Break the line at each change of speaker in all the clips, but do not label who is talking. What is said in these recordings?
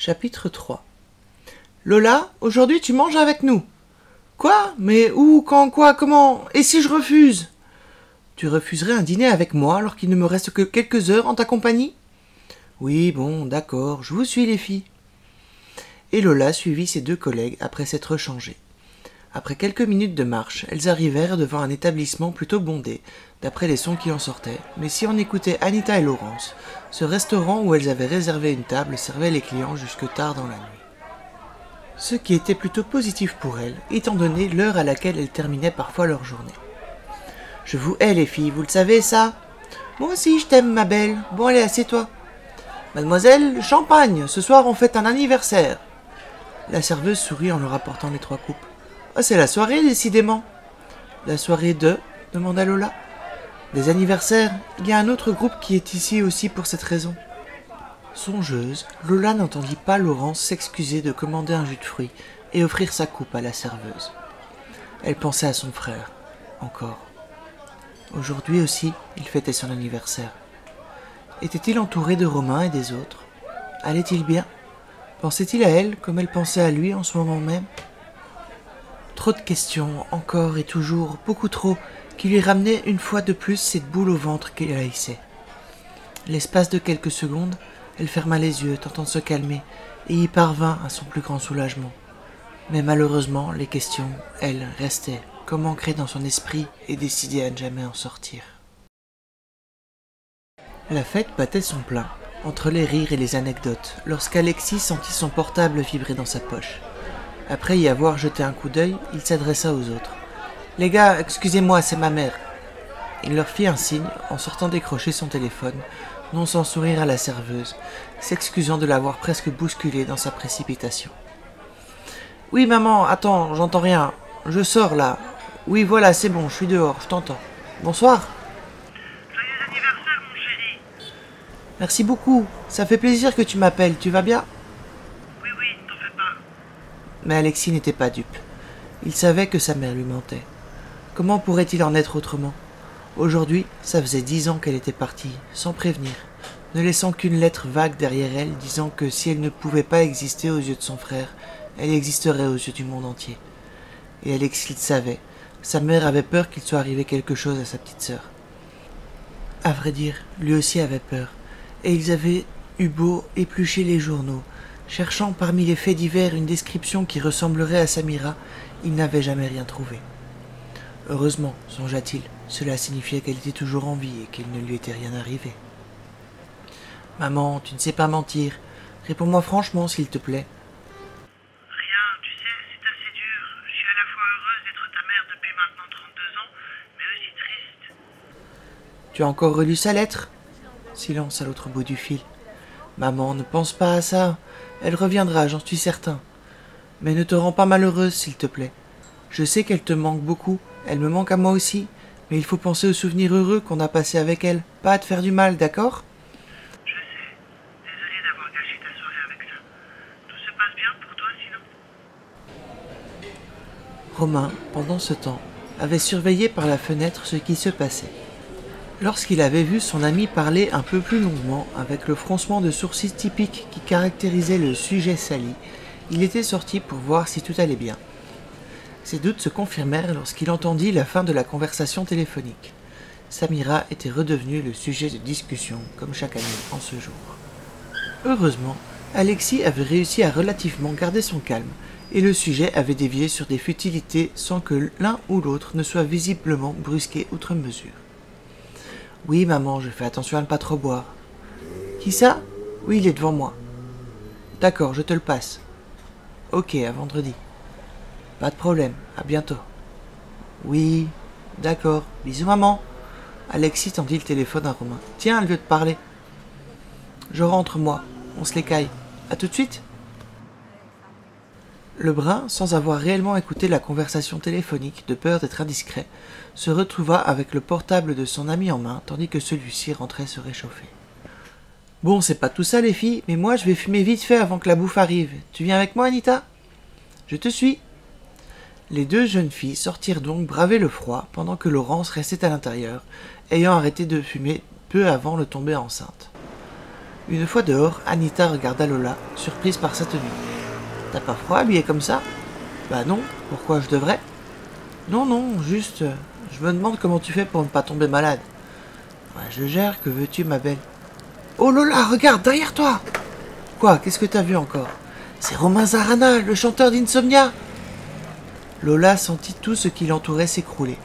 Chapitre 3. Lola, aujourd'hui tu manges avec nous. Quoi? Mais où, quand, quoi, comment? Et si je refuse? Tu refuserais un dîner avec moi alors qu'il ne me reste que quelques heures en ta compagnie? Oui, bon, d'accord, je vous suis les filles. Et Lola suivit ses deux collègues après s'être changées. Après quelques minutes de marche, elles arrivèrent devant un établissement plutôt bondé, d'après les sons qui en sortaient, mais si on écoutait Anita et Laurence, ce restaurant où elles avaient réservé une table servait les clients jusque tard dans la nuit. Ce qui était plutôt positif pour elles, étant donné l'heure à laquelle elles terminaient parfois leur journée. « Je vous hais les filles, vous le savez ça? Moi aussi je t'aime ma belle, bon allez assieds-toi. Mademoiselle, champagne, ce soir on fête un anniversaire. » La serveuse sourit en leur apportant les 3 coupes. « Ah, c'est la soirée, décidément. »« La soirée de ?» demanda Lola. « Des anniversaires, il y a un autre groupe qui est ici aussi pour cette raison. » Songeuse, Lola n'entendit pas Laurence s'excuser de commander un jus de fruits et offrir sa coupe à la serveuse. Elle pensait à son frère, encore. Aujourd'hui aussi, il fêtait son anniversaire. Était-il entouré de Romain et des autres? Allait-il bien? Pensait-il à elle comme elle pensait à lui en ce moment même? Trop de questions, encore et toujours, beaucoup trop, qui lui ramenaient une fois de plus cette boule au ventre qu'elle haïssait. L'espace de quelques secondes, elle ferma les yeux, tentant de se calmer, et y parvint à son plus grand soulagement. Mais malheureusement, les questions, elles, restaient, comme ancrées dans son esprit et décidées à ne jamais en sortir. La fête battait son plein, entre les rires et les anecdotes, lorsqu'Alexis sentit son portable vibrer dans sa poche. Après y avoir jeté un coup d'œil, il s'adressa aux autres. « Les gars, excusez-moi, c'est ma mère. » Il leur fit un signe en sortant décrocher son téléphone, non sans sourire à la serveuse, s'excusant de l'avoir presque bousculée dans sa précipitation. « Oui, maman, attends, j'entends rien. Je sors, là. Oui, voilà, c'est bon, je suis dehors, je t'entends. Bonsoir. »
« Joyeux anniversaire, mon chéri. »«
Merci beaucoup. Ça fait plaisir que tu m'appelles. Tu vas bien? » ?»«
Oui, t'en fais pas. »
Mais Alexis n'était pas dupe. Il savait que sa mère lui mentait. Comment pourrait-il en être autrement? Aujourd'hui, ça faisait 10 ans qu'elle était partie, sans prévenir, ne laissant qu'une lettre vague derrière elle disant que si elle ne pouvait pas exister aux yeux de son frère, elle existerait aux yeux du monde entier. Et Alexis le savait, sa mère avait peur qu'il soit arrivé quelque chose à sa petite sœur. À vrai dire, lui aussi avait peur, et ils avaient eu beau éplucher les journaux, cherchant parmi les faits divers une description qui ressemblerait à Samira, ils n'avaient jamais rien trouvé. Heureusement, songea-t-il, cela signifiait qu'elle était toujours en vie et qu'il ne lui était rien arrivé. « Maman, tu ne sais pas mentir. Réponds-moi franchement, s'il te plaît. » »«
Rien, tu sais, c'est assez dur. Je suis à la fois heureuse d'être ta mère depuis maintenant 32 ans, mais aussi triste. » »«
Tu as encore relu sa lettre ?» Silence à l'autre bout du fil. « Maman, ne pense pas à ça. Elle reviendra, j'en suis certain. Mais ne te rends pas malheureuse, s'il te plaît. Je sais qu'elle te manque beaucoup, elle me manque à moi aussi, mais il faut penser aux souvenirs heureux qu'on a passés avec elle, pas à te faire du mal, d'accord? » »«
Je sais. Désolée d'avoir gâché ta soirée avec ça. Tout se passe bien pour toi, sinon? »
Romain, pendant ce temps, avait surveillé par la fenêtre ce qui se passait. Lorsqu'il avait vu son ami parler un peu plus longuement, avec le froncement de sourcils typique qui caractérisait le sujet sali, il était sorti pour voir si tout allait bien. Ses doutes se confirmèrent lorsqu'il entendit la fin de la conversation téléphonique. Samira était redevenue le sujet de discussion, comme chaque année en ce jour. Heureusement, Alexis avait réussi à relativement garder son calme, et le sujet avait dévié sur des futilités sans que l'un ou l'autre ne soit visiblement brusqué outre mesure. « Oui, maman, je fais attention à ne pas trop boire. »« Qui ça? Oui, il est devant moi. »« D'accord, je te le passe. »« Ok, à vendredi. » Pas de problème, à bientôt. Oui, d'accord, bisous maman. Alexis tendit le téléphone à Romain. Tiens, elle veut te parler. Je rentre moi, on se l'écaille. À tout de suite. Le brun, sans avoir réellement écouté la conversation téléphonique, de peur d'être indiscret, se retrouva avec le portable de son ami en main, tandis que celui-ci rentrait se réchauffer. Bon, c'est pas tout ça les filles, mais moi je vais fumer vite fait avant que la bouffe arrive. Tu viens avec moi, Anita? Je te suis. Les deux jeunes filles sortirent donc braver le froid pendant que Laurence restait à l'intérieur, ayant arrêté de fumer peu avant de tomber enceinte. Une fois dehors, Anita regarda Lola, surprise par sa tenue. T'as pas froid habillée comme ça? Bah non, pourquoi je devrais? Non, non, juste, je me demande comment tu fais pour ne pas tomber malade. Ouais, je gère, que veux-tu ma belle? Oh Lola, regarde, derrière toi! Quoi, qu'est-ce que t'as vu encore? C'est Romain Zarana, le chanteur d'Insomnia! Lola sentit tout ce qui l'entourait s'écrouler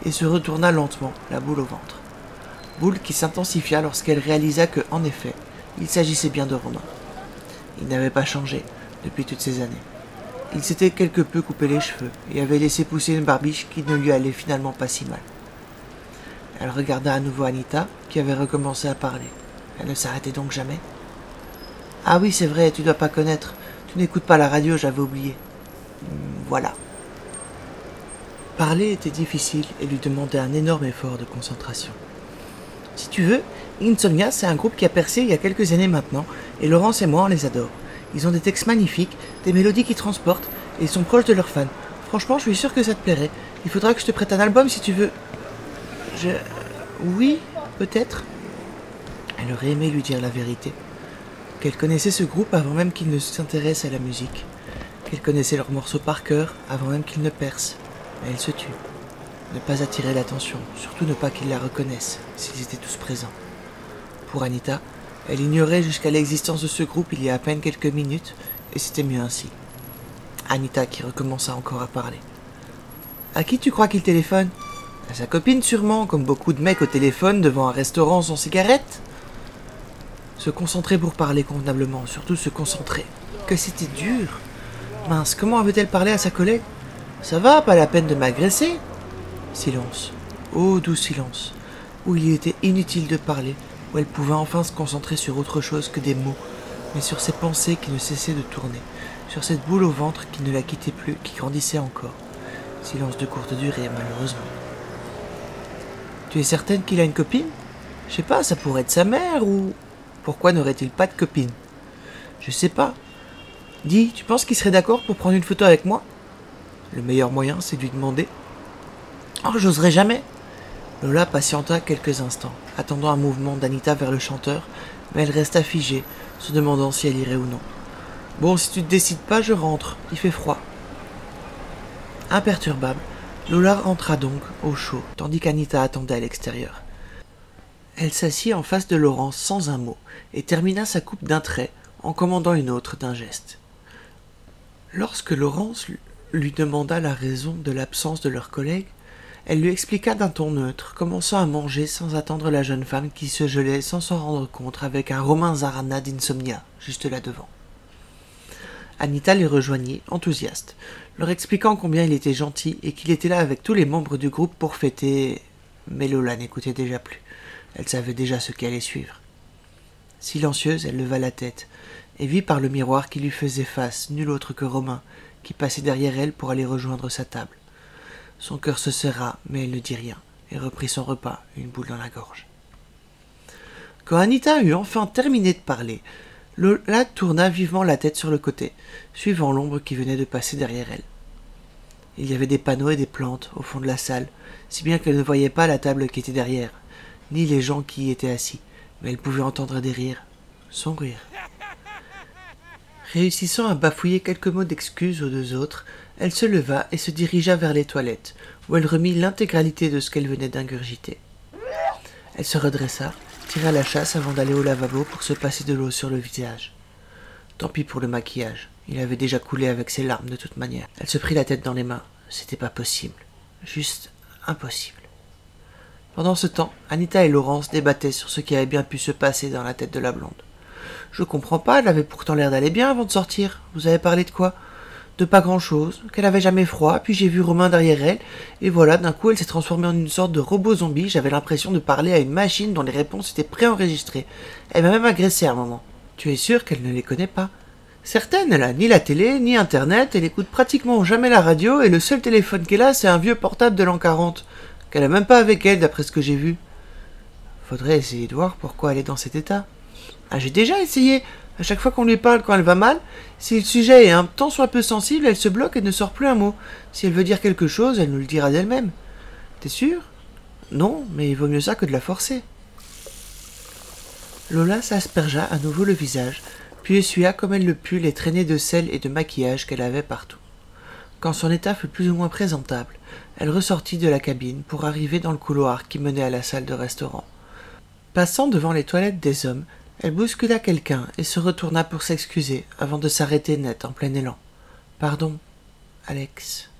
et se retourna lentement, la boule au ventre. Boule qui s'intensifia lorsqu'elle réalisa que, en effet, il s'agissait bien de Romain. Il n'avait pas changé depuis toutes ces années. Il s'était quelque peu coupé les cheveux et avait laissé pousser une barbiche qui ne lui allait finalement pas si mal. Elle regarda à nouveau Anita, qui avait recommencé à parler. Elle ne s'arrêtait donc jamais. « Ah oui, c'est vrai, tu dois pas connaître. Tu n'écoutes pas la radio, j'avais oublié. Voilà. » Parler était difficile et lui demandait un énorme effort de concentration. Si tu veux, Insomnia, c'est un groupe qui a percé il y a quelques années maintenant, et Laurence et moi, on les adore. Ils ont des textes magnifiques, des mélodies qui transportent, et ils sont proches de leurs fans. Franchement, je suis sûr que ça te plairait. Il faudra que je te prête un album si tu veux. Oui, peut-être. Elle aurait aimé lui dire la vérité. Qu'elle connaissait ce groupe avant même qu'il ne s'intéresse à la musique. Qu'elle connaissait leurs morceaux par cœur avant même qu'ils ne percent. Mais elle se tut. Ne pas attirer l'attention, surtout ne pas qu'ils la reconnaissent, s'ils étaient tous présents. Pour Anita, elle ignorait jusqu'à l'existence de ce groupe il y a à peine quelques minutes, et c'était mieux ainsi. Anita qui recommença encore à parler. « À qui tu crois qu'il téléphone ? À sa copine sûrement, comme beaucoup de mecs au téléphone devant un restaurant sans cigarette ?» Se concentrer pour parler convenablement, surtout se concentrer. Que c'était dur. Mince, comment avait-elle parlé à sa collègue ? Ça va, pas la peine de m'agresser. Silence. Oh, doux silence. Où il était inutile de parler, où elle pouvait enfin se concentrer sur autre chose que des mots, mais sur ses pensées qui ne cessaient de tourner, sur cette boule au ventre qui ne la quittait plus, qui grandissait encore. Silence de courte durée, malheureusement. Tu es certaine qu'il a une copine ? Je sais pas, ça pourrait être sa mère ou... Pourquoi n'aurait-il pas de copine ? Je sais pas. Dis, tu penses qu'il serait d'accord pour prendre une photo avec moi ? Le meilleur moyen, c'est de lui demander. Oh, j'oserais jamais. Lola patienta quelques instants, attendant un mouvement d'Anita vers le chanteur, mais elle resta figée, se demandant si elle irait ou non. Bon, si tu te décides pas, je rentre, il fait froid. Imperturbable, Lola rentra donc au chaud, tandis qu'Anita attendait à l'extérieur. Elle s'assit en face de Laurence sans un mot, et termina sa coupe d'un trait, en commandant une autre d'un geste. Lorsque Laurence lui demanda la raison de l'absence de leur collègue, elle lui expliqua d'un ton neutre, commençant à manger sans attendre la jeune femme qui se gelait sans s'en rendre compte avec un Romain Zarana d'Insomnia, juste là devant. Anita les rejoignit, enthousiaste, leur expliquant combien il était gentil et qu'il était là avec tous les membres du groupe pour fêter... Mais Lola n'écoutait déjà plus. Elle savait déjà ce qui allait suivre. Silencieuse, elle leva la tête et vit par le miroir qui lui faisait face nul autre que Romain, qui passait derrière elle pour aller rejoindre sa table. Son cœur se serra, mais elle ne dit rien, et reprit son repas, une boule dans la gorge. Quand Anita eut enfin terminé de parler, Lola tourna vivement la tête sur le côté, suivant l'ombre qui venait de passer derrière elle. Il y avait des panneaux et des plantes au fond de la salle, si bien qu'elle ne voyait pas la table qui était derrière, ni les gens qui y étaient assis, mais elle pouvait entendre des rires, son rire. Réussissant à bafouiller quelques mots d'excuses aux deux autres, elle se leva et se dirigea vers les toilettes, où elle remit l'intégralité de ce qu'elle venait d'ingurgiter. Elle se redressa, tira la chasse avant d'aller au lavabo pour se passer de l'eau sur le visage. Tant pis pour le maquillage, il avait déjà coulé avec ses larmes de toute manière. Elle se prit la tête dans les mains, c'était pas possible, juste impossible. Pendant ce temps, Anita et Laurence débattaient sur ce qui avait bien pu se passer dans la tête de la blonde. Je comprends pas, elle avait pourtant l'air d'aller bien avant de sortir. Vous avez parlé de quoi ? De pas grand-chose, qu'elle avait jamais froid, puis j'ai vu Romain derrière elle, et voilà, d'un coup elle s'est transformée en une sorte de robot zombie, j'avais l'impression de parler à une machine dont les réponses étaient préenregistrées. Elle m'a même agressé à un moment. Tu es sûr qu'elle ne les connaît pas ? Certaine, elle a ni la télé, ni internet, elle écoute pratiquement jamais la radio, et le seul téléphone qu'elle a, c'est un vieux portable de l'an 40, qu'elle a même pas avec elle d'après ce que j'ai vu. Faudrait essayer de voir pourquoi elle est dans cet état. Ah, j'ai déjà essayé. À chaque fois qu'on lui parle quand elle va mal, si le sujet est un tant soit peu sensible, elle se bloque et ne sort plus un mot. Si elle veut dire quelque chose, elle nous le dira d'elle-même. T'es sûr ? Non, mais il vaut mieux ça que de la forcer. Lola s'aspergea à nouveau le visage, puis essuya comme elle le put les traînées de sel et de maquillage qu'elle avait partout. Quand son état fut plus ou moins présentable, elle ressortit de la cabine pour arriver dans le couloir qui menait à la salle de restaurant. Passant devant les toilettes des hommes, elle bouscula quelqu'un et se retourna pour s'excuser avant de s'arrêter net en plein élan. « Pardon, Alex. »